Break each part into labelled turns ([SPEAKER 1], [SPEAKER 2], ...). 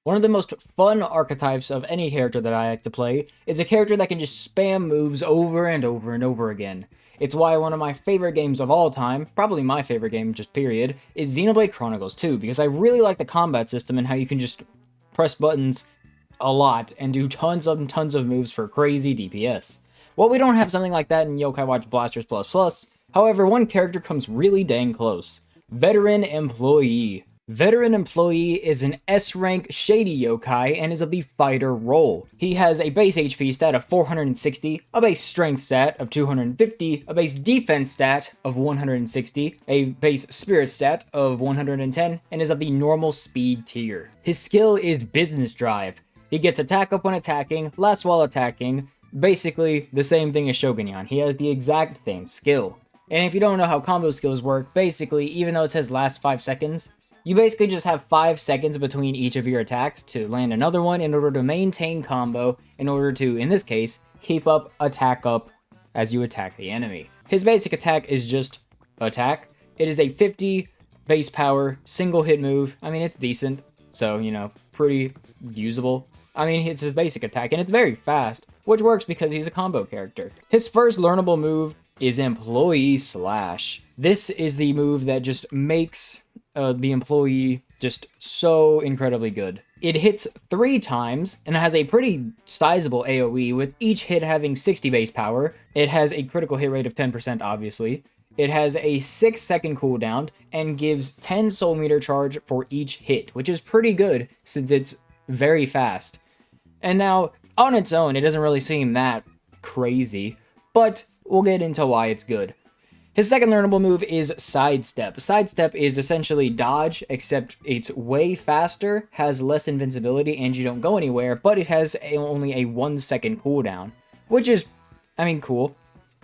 [SPEAKER 1] One of the most fun archetypes of any character that I like to play is a character that can just spam moves over and over and over again. It's why one of my favorite games of all time, probably my favorite game just period, is Xenoblade Chronicles 2, because I really like the combat system and how you can just press buttons a lot and do tons of moves for crazy DPS. Well, we don't have something like that in Yokai Watch Blasters Plus Plus. However, one character comes really dang close. Veteran Employee. Veteran Employee is an S-rank shady yokai and is of the fighter role. He has a base HP stat of 460, a base strength stat of 250, a base defense stat of 160, a base spirit stat of 110, and is of the normal speed tier. His skill is Business Drive. He gets attack up when attacking, last while attacking, basically the same thing as Shogun. He has the exact same skill. And if you don't know how combo skills work, basically, even though it says last 5 seconds, you basically just have 5 seconds between each of your attacks to land another one in order to maintain combo, in order to, in this case, keep up attack up as you attack the enemy. His basic attack is just attack. It is a 50 base power, single hit move. I mean, it's decent, so, pretty usable. I mean, it's his basic attack, and it's very fast, which works because he's a combo character. His first learnable move is Employee Slash. This is the move that just makes the employee just so incredibly good. It hits 3 times and has a pretty sizable AoE, with each hit having 60 base power. It has a critical hit rate of 10%, obviously. It has a 6-second cooldown and gives 10 soul meter charge for each hit, which is pretty good since it's very fast. And now, on its own, it doesn't really seem that crazy, but we'll get into why it's good. His second learnable move is Sidestep. Sidestep is essentially dodge, except it's way faster, has less invincibility, and you don't go anywhere, but it has only a 1-second cooldown, which is, cool.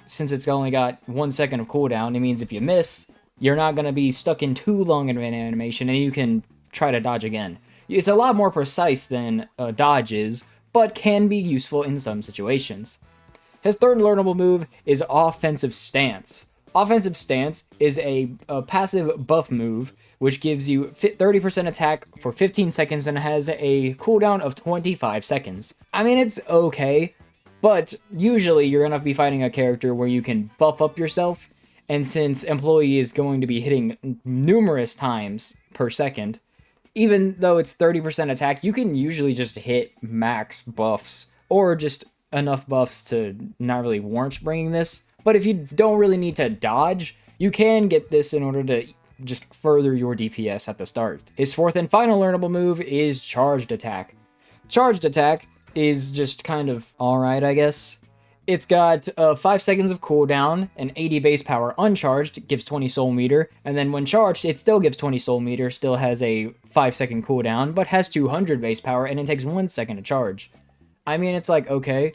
[SPEAKER 1] Since it's only got 1 second of cooldown, it means if you miss, you're not going to be stuck in too long of an animation, and you can try to dodge again. It's a lot more precise than dodge is, but can be useful in some situations. His third learnable move is Offensive Stance. Offensive Stance is a passive buff move, which gives you 30% attack for 15 seconds and has a cooldown of 25 seconds. I mean, it's okay, but usually you're going to be fighting a character where you can buff up yourself, and since Employee is going to be hitting numerous times per second, even though it's 30% attack, you can usually just hit max buffs, or just enough buffs to not really warrant bringing this. But if you don't really need to dodge, you can get this in order to just further your DPS at the start. His fourth and final learnable move is Charged Attack. Charged Attack is just kind of alright, I guess. It's got 5 seconds of cooldown, and 80 base power uncharged, gives 20 soul meter, and then when charged, it still gives 20 soul meter, still has a 5-second cooldown, but has 200 base power, and it takes 1 second to charge. I mean, it's like, okay,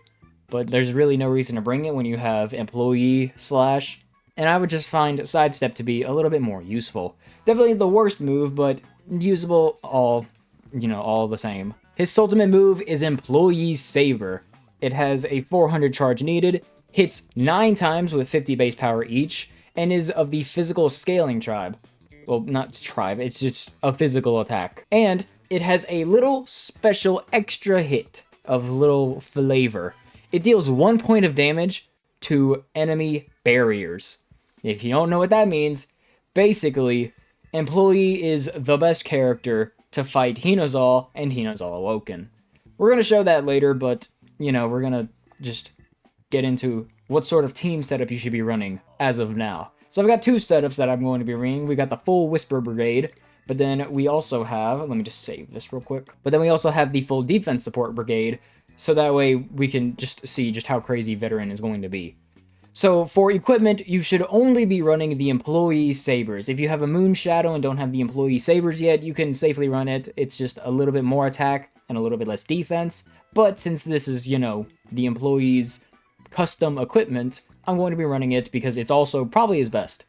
[SPEAKER 1] but there's really no reason to bring it when you have Employee Slash, and I would just find Sidestep to be a little bit more useful. Definitely the worst move, but usable all the same. His ultimate move is Employee Saber. It has a 400 charge needed, hits 9 times with 50 base power each, and is of the physical scaling tribe. Well, not tribe, it's just a physical attack. And it has a little special extra hit of little flavor. It deals 1 point of damage to enemy barriers. If you don't know what that means, basically, Employee is the best character to fight Hinozal and Hinozal Awoken. We're going to show that later, but, we're going to just get into what sort of team setup you should be running as of now. So I've got 2 setups that I'm going to be running. We got the full Whisper Brigade, but then we also have, let me just save this real quick, but then we also have the full Defense Support Brigade, so that way we can just see just how crazy Veteran is going to be. So for equipment, you should only be running the Employee Sabers. If you have a Moon Shadow and don't have the Employee Sabers yet, you can safely run it. It's just a little bit more attack and a little bit less defense. But since this is, the Employee's custom equipment, I'm going to be running it because it's also probably his best.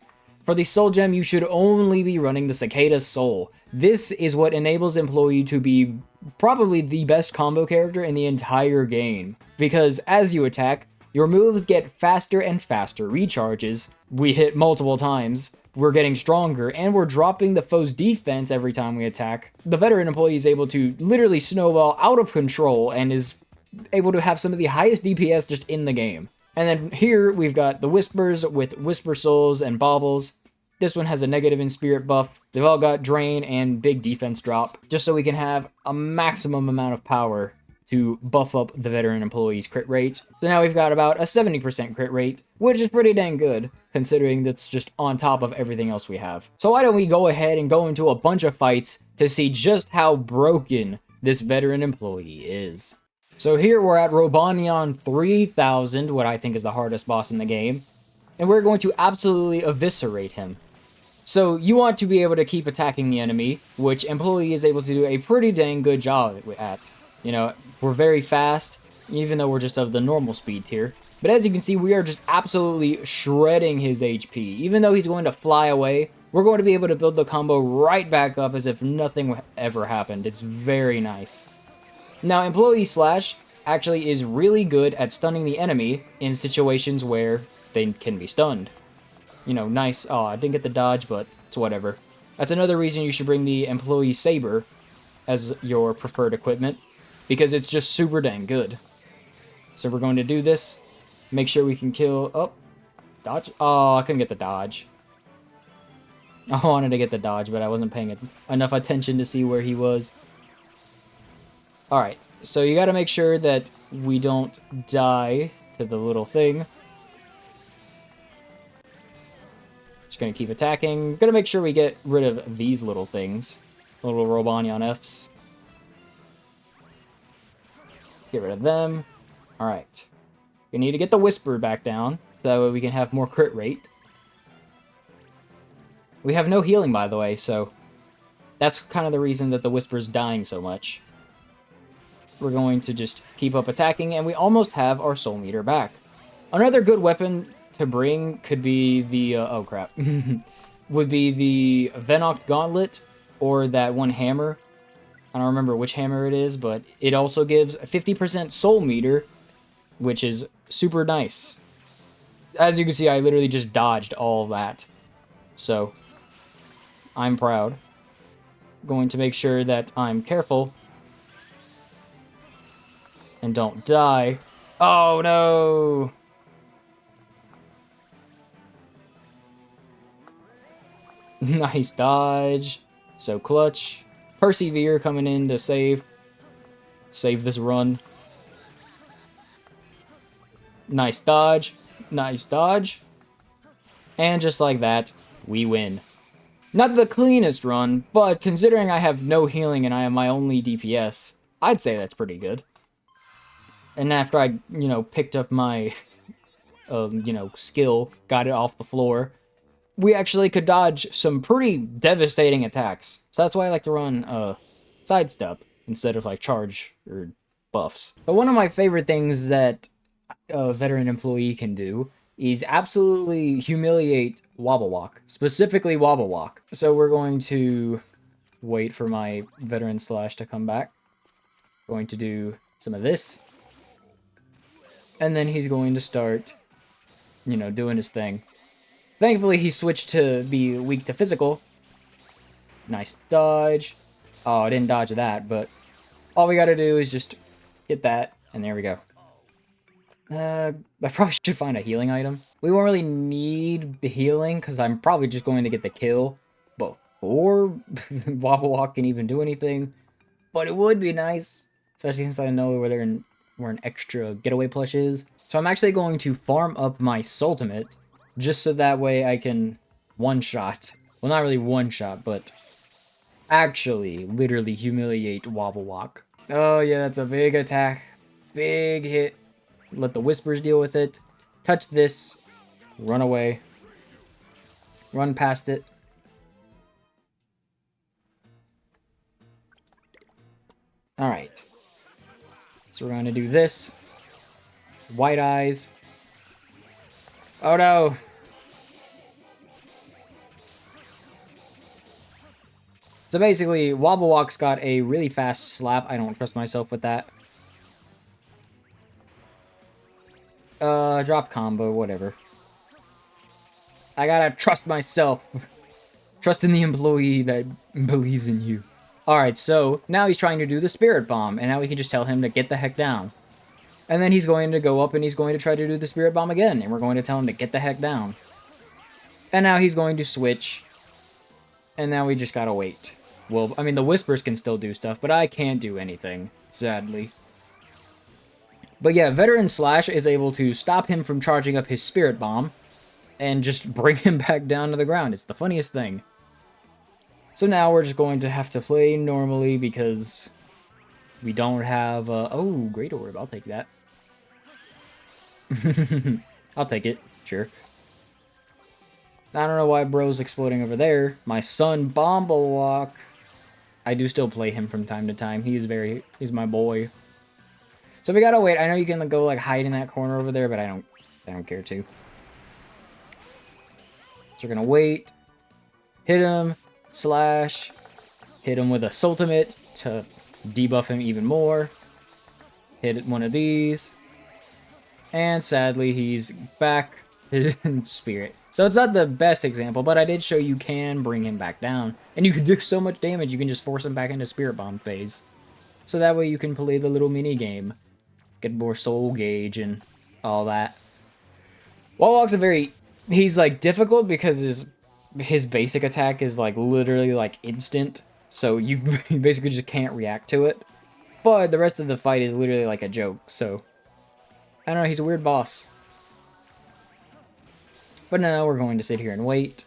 [SPEAKER 1] For the Soul Gem, you should only be running the Cicada Soul. This is what enables Employee to be probably the best combo character in the entire game. Because as you attack, your moves get faster and faster recharges. We hit multiple times. we're getting stronger, and we're dropping the foe's defense every time we attack, the veteran employee is able to literally snowball out of control and is able to have some of the highest DPS just in the game. And then here we've got the Whispers with Whisper Souls and Baubles. This one has a negative in spirit buff. They've all got drain and big defense drop, just so we can have a maximum amount of power to buff up the veteran employee's crit rate. So now we've got about a 70% crit rate, which is pretty dang good, considering that's just on top of everything else we have. So why don't we go ahead and go into a bunch of fights to see just how broken this veteran employee is. So here we're at Robonion 3000, what I think is the hardest boss in the game, and we're going to absolutely eviscerate him. So you want to be able to keep attacking the enemy, which employee is able to do a pretty dang good job at. You know, we're very fast, even though we're just of the normal speed tier. But as you can see, we are just absolutely shredding his HP. Even though he's going to fly away, we're going to be able to build the combo right back up as if nothing ever happened. It's very nice. Now, Employee Slash actually is really good at stunning the enemy in situations where they can be stunned. You know, nice. Oh, I didn't get the dodge, but it's whatever. That's another reason you should bring the Employee Saber as your preferred equipment, because it's just super dang good. So we're going to do this. Make sure we can kill... Oh, dodge. Oh, I couldn't get the dodge. I wanted to get the dodge, but I wasn't paying enough attention to see where he was. Alright, so you gotta make sure that we don't die to the little thing. Just gonna keep attacking. Gonna make sure we get rid of these little things. Little Robonion Fs. Get rid of them. Alright. We need to get the Whisper back down, so that way we can have more crit rate. We have no healing, by the way, so that's kind of the reason that the Whisper's dying so much. We're going to just keep up attacking, and we almost have our soul meter back. Another good weapon to bring could be the, oh crap, would be the Venoct Gauntlet, or that one hammer. I don't remember which hammer it is, but it also gives a 50% soul meter, which is super nice. As you can see, I literally just dodged all of that. So, I'm proud. Going to make sure that I'm careful and don't die. Oh no! Nice dodge. So clutch. Persevere coming in to save this run. Nice dodge. Nice dodge. And just like that, we win. Not the cleanest run, but considering I have no healing and I am my only DPS, I'd say that's pretty good. And after I, you know, picked up my, you know, skill, got it off the floor, we actually could dodge some pretty devastating attacks. So that's why I like to run sidestep instead of like charge or buffs. But one of my favorite things that a veteran employee can do is absolutely humiliate Wobblewok, specifically Wobblewok. So we're going to wait for my veteran slash to come back. Going to do some of this. And then he's going to start, you know, doing his thing. Thankfully, he switched to be weak to physical. Nice dodge. Oh, I didn't dodge that, but all we gotta do is just hit that, and there we go. I probably should find a healing item. We won't really need the healing, because I'm probably just going to get the kill before Wobblewok can even do anything. But it would be nice, especially since I know where an extra getaway plush is. So I'm actually going to farm up my Sultimate, just so that way I can one-shot. Well, not really one-shot, but actually literally humiliate Wobblewok. Oh yeah, that's a big attack. Big hit. Let the Whispers deal with it. Touch this. Run away. Run past it. Alright. So we're going to do this. White eyes. Oh no! So basically, Wobblewok's got a really fast slap. I don't trust myself with that. Drop combo, whatever. I gotta trust myself. Trust in the employee that believes in you. Alright, so now he's trying to do the Spirit Bomb, and now we can just tell him to get the heck down. And then he's going to go up and he's going to try to do the Spirit Bomb again, and we're going to tell him to get the heck down. And now he's going to switch, and now we just gotta wait. Well, I mean, the Whispers can still do stuff, but I can't do anything, sadly. But yeah, Veteran Slash is able to stop him from charging up his Spirit Bomb, and just bring him back down to the ground. It's the funniest thing. So now we're just going to have to play normally because we don't have... oh, Great Orb. I'll take that. I'll take it. Sure. I don't know why bro's exploding over there. My son, Wobblewok. I do still play him from time to time. He's my boy. So we gotta wait. I know you can go like hide in that corner over there, but I don't care to. So we're gonna wait. Hit him. Slash. Hit him with a Sultimate to debuff him even more. Hit one of these. And sadly, he's back in Spirit. So it's not the best example, but I did show you can bring him back down. And you can do so much damage, you can just force him back into Spirit Bomb phase. So that way you can play the little mini game. Get more soul gauge and all that. Wobblewok's he's like difficult because his basic attack is like literally like instant. So you basically just can't react to it. But the rest of the fight is literally like a joke, so... I don't know, he's a weird boss. But now we're going to sit here and wait.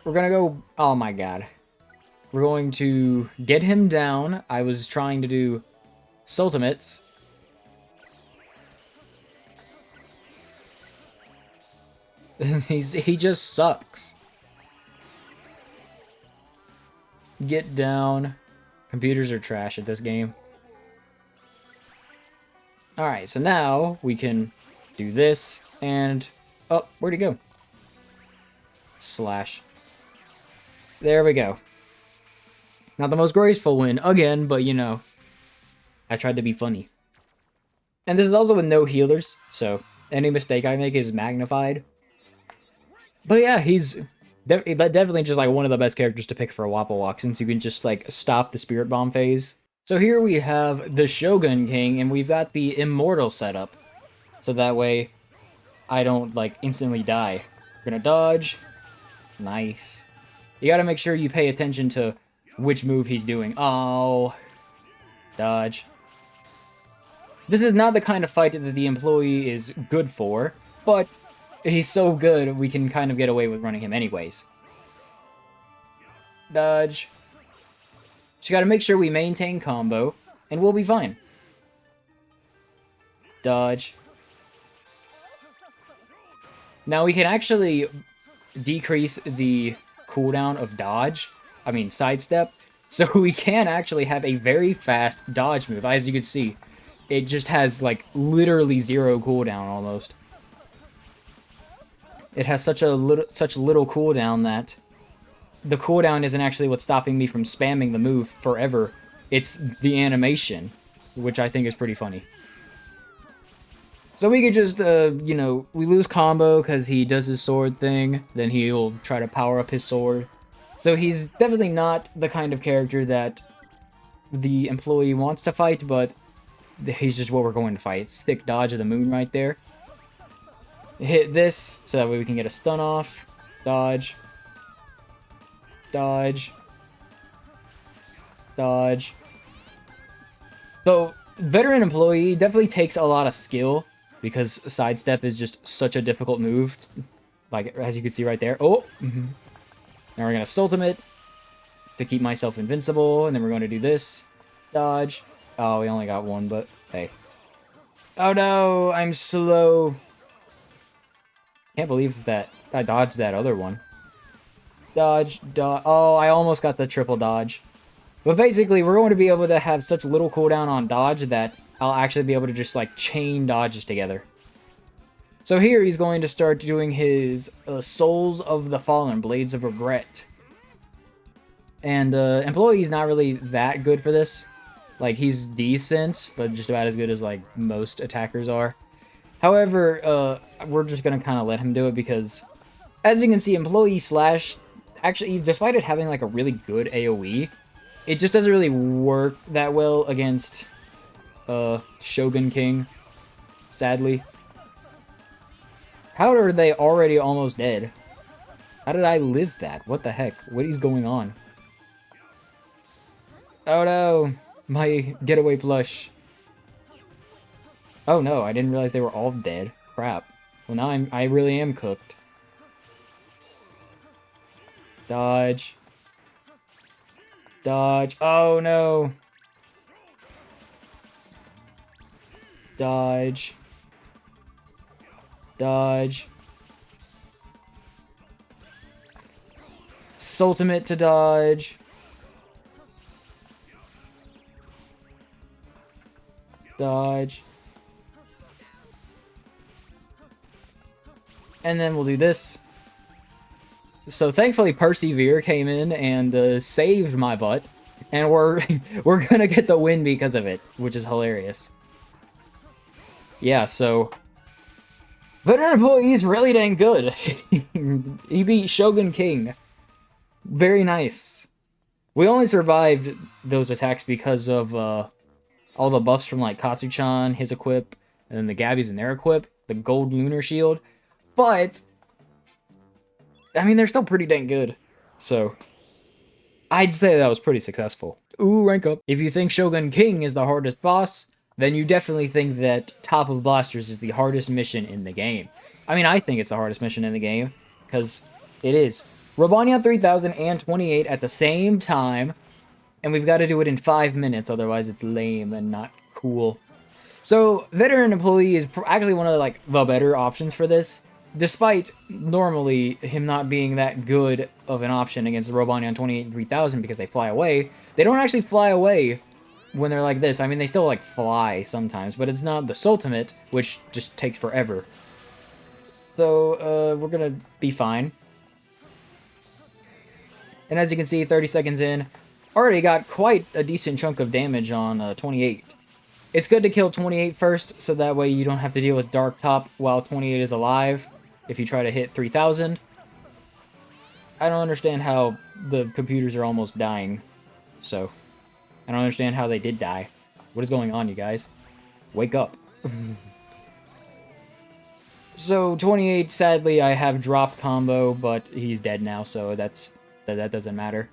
[SPEAKER 1] We're gonna go... Oh my god. We're going to get him down. I was trying to do Sultimates. He just sucks. Get down. Computers are trash at this game. Alright, so now we can do this and... Oh, where'd he go? Slash. There we go. Not the most graceful win, again, but you know, I tried to be funny. And this is also with no healers, so any mistake I make is magnified. But yeah, he's definitely just like one of the best characters to pick for a Wobblewok, since you can just like stop the Spirit Bomb phase. So here we have the Shogun King, and we've got the Immortal setup. So that way, I don't like instantly die. We're gonna dodge. Nice. You gotta make sure you pay attention to which move he's doing. Oh. Dodge. This is not the kind of fight that the employee is good for, but he's so good we can kind of get away with running him anyways. Dodge. Just gotta make sure we maintain combo, and we'll be fine. Dodge. Now we can actually decrease the cooldown of dodge, sidestep, so we can actually have a very fast dodge move. As you can see, it just has like literally 0 cooldown almost. It has such little cooldown that the cooldown isn't actually what's stopping me from spamming the move forever. It's the animation, which I think is pretty funny. So we could just, you know, we lose combo because he does his sword thing, then he'll try to power up his sword. So he's definitely not the kind of character that the employee wants to fight, but he's just what we're going to fight. It's thick dodge of the moon right there. Hit this, so that way we can get a stun off. Dodge. Dodge. Dodge. So, veteran employee definitely takes a lot of skill, because sidestep is just such a difficult move. Like, as you can see right there. Oh! Now we're going to Sultimate to keep myself invincible, and then we're going to do this. Dodge. Oh, we only got one, but hey. Oh no, I'm slow. Can't believe that I dodged that other one. Dodge, dodge. Oh, I almost got the triple dodge. But basically, we're going to be able to have such little cooldown on dodge that I'll actually be able to just like chain dodges together. So here he's going to start doing his Souls of the Fallen, Blades of Regret. And employee's not really that good for this. Like, he's decent, but just about as good as, like, most attackers are. However, we're just gonna kind of let him do it because, as you can see, Employee Slash, actually, despite it having, like, a really good AoE, it just doesn't really work that well against, Shogun King, sadly. How are they already almost dead? How did I live that? What the heck? What is going on? Oh no! My getaway plush. Oh no, I didn't realize they were all dead. Crap. Well, now I really am cooked. Dodge. Dodge. Oh no! Dodge. Dodge. Ultimate to dodge. Dodge. And then we'll do this. So thankfully Persevere came in and saved my butt. And we're gonna get the win because of it, which is hilarious. Yeah, so Veteran Employee is really dang good. He beat Shogun King. Very nice. We only survived those attacks because of all the buffs from like Katsu-chan, his equip, and then the Gabbies and their equip, the gold lunar shield. But I mean, they're still pretty dang good. So I'd say that was pretty successful. Ooh, rank up. If you think Shogun King is the hardest boss, then you definitely think that Top of Blasters is the hardest mission in the game. I mean, I think it's the hardest mission in the game, because it is. Robonion 3000 and 28 at the same time, and we've got to do it in 5 minutes, otherwise it's lame and not cool. So, Veteran Employee is actually one of the, like, the better options for this, despite normally him not being that good of an option against the Robonion 28 and 3000 because they fly away. They don't actually fly away when they're like this. I mean, they still, like, fly sometimes, but it's not the Ultimate, which just takes forever. So, we're gonna be fine. And as you can see, 30 seconds in, already got quite a decent chunk of damage on 28. It's good to kill 28 first, so that way you don't have to deal with Dark Top while 28 is alive, if you try to hit 3000. I don't understand how the computers are almost dying, so I don't understand how they did die. What is going on, you guys? Wake up. So, 28, sadly, I have drop combo, but he's dead now, so that doesn't matter.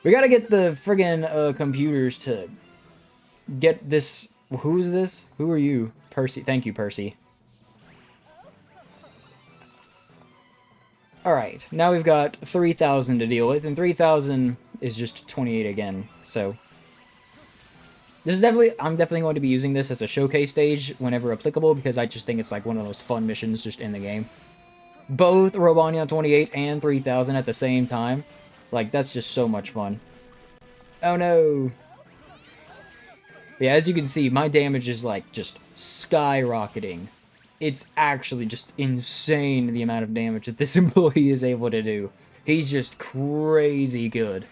[SPEAKER 1] We gotta get the friggin' computers to get this. Who's this? Who are you? Percy. Thank you, Percy. Alright, now we've got 3000 to deal with, and 3000 is just 28 again, so this is I'm definitely going to be using this as a showcase stage whenever applicable, because I just think it's like one of the most fun missions just in the game. Both Robonion 28 and 3000 at the same time. Like, that's just so much fun. Oh no! Yeah, as you can see, my damage is like just skyrocketing. It's actually just insane the amount of damage that this employee is able to do. He's just crazy good.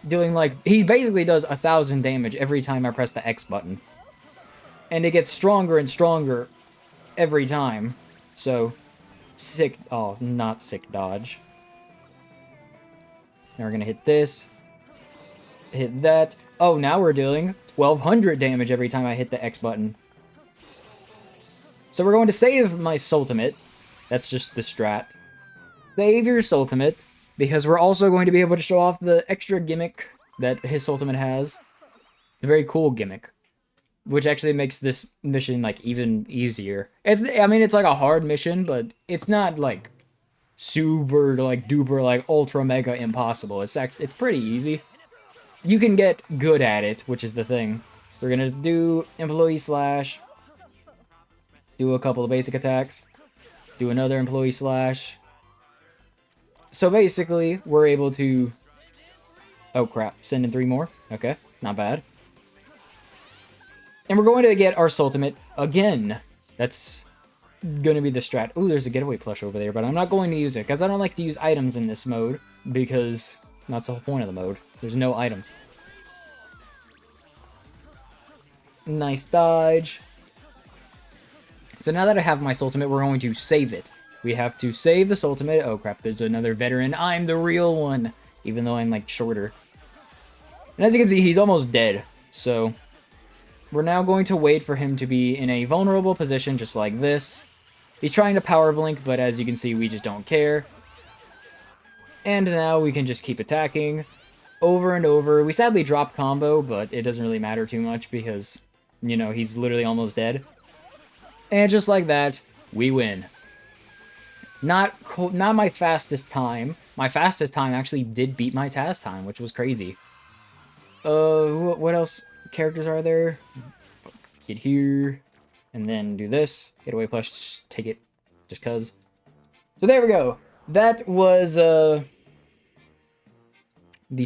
[SPEAKER 1] Doing like, he basically does 1000 damage every time I press the X button. And it gets stronger and stronger every time. So, sick, oh, not sick dodge. Now we're gonna hit this. Hit that. Oh, now we're dealing 1200 damage every time I hit the X button. So we're going to save my Ultimate. That's just the strat. Save your Ultimate, because we're also going to be able to show off the extra gimmick that his Ultimate has. It's a very cool gimmick, which actually makes this mission, like, even easier. I mean, it's like a hard mission, but it's not, like, super, like, duper, like, ultra mega impossible. It's pretty easy. You can get good at it, which is the thing. We're gonna do Employee Slash, do a couple of basic attacks, do another Employee Slash. So basically, we're able to... Oh crap, send in 3 more. Okay, not bad. And we're going to get our Ultimate again. That's gonna be the strat. Ooh, there's a getaway plush over there, but I'm not going to use it, because I don't like to use items in this mode, because that's the whole point of the mode. There's no items. Nice dodge. So now that I have my ultimate, we're going to save it. We have to save this ultimate. Oh crap, there's another veteran. I'm the real one, even though I'm like shorter. And as you can see, he's almost dead. So we're now going to wait for him to be in a vulnerable position just like this. He's trying to power blink, but as you can see, we just don't care. And now we can just keep attacking over and over. We sadly dropped combo, but it doesn't really matter too much because, you know, he's literally almost dead. And just like that, we win. Not my fastest time. My fastest time actually did beat my task time, which was crazy. What else characters are there? Get here, and then do this. Get away plus, just take it, just cuz. So there we go. That was, the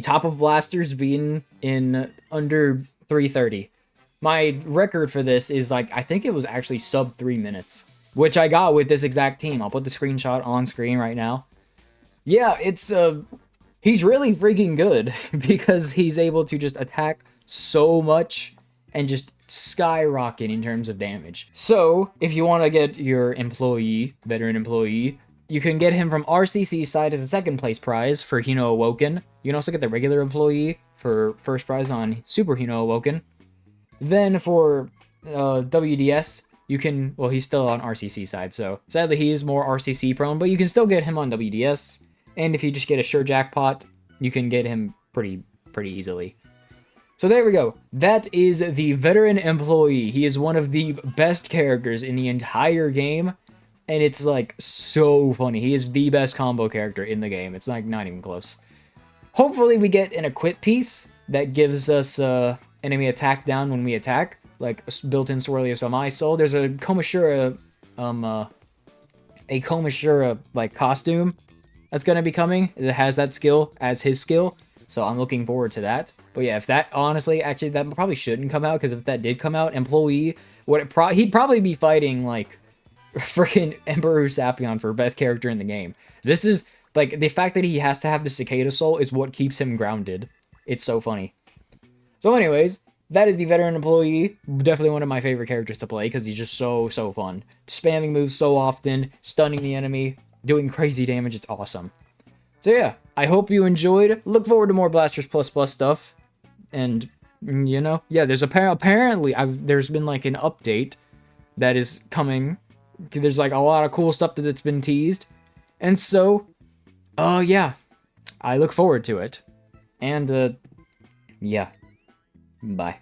[SPEAKER 1] top of Blasters being in under 3:30. My record for this is like, I think it was actually sub 3 minutes, which I got with this exact team. I'll put the screenshot on screen right now. Yeah, it's, he's really freaking good because he's able to just attack so much and just skyrocket in terms of damage. So, if you want to get your employee, veteran employee, you can get him from RCC side as a second place prize for Hino Awoken. You can also get the regular employee for first prize on Super Hino Awoken. Then for WDS, you can, well, he's still on RCC side, so sadly he is more RCC prone, but you can still get him on WDS. And if you just get a sure jackpot, you can get him pretty easily. So there we go. That is the veteran employee. He is one of the best characters in the entire game, and it's like so funny. He is the best combo character in the game. It's like not even close. Hopefully we get an equip piece that gives us enemy attack down when we attack, like built-in Swirly of Samai Soul. There's a Komashura like costume that's gonna be coming. It has that skill as his skill, so I'm looking forward to that. But yeah, if that, honestly, actually, that probably shouldn't come out, because if that did come out, employee, he'd probably be fighting, like, freaking Emperor Usapion for best character in the game. This is, like, the fact that he has to have the Cicada Soul is what keeps him grounded. It's so funny. So anyways, that is the veteran employee. Definitely one of my favorite characters to play, because he's just so fun. Spamming moves so often, stunning the enemy, doing crazy damage, it's awesome. So yeah, I hope you enjoyed. Look forward to more Blasters Plus stuff. And, you know, yeah, there's apparently, there's been, like, an update that is coming. There's, like, a lot of cool stuff that's been teased. And so, yeah, I look forward to it. And, yeah, bye.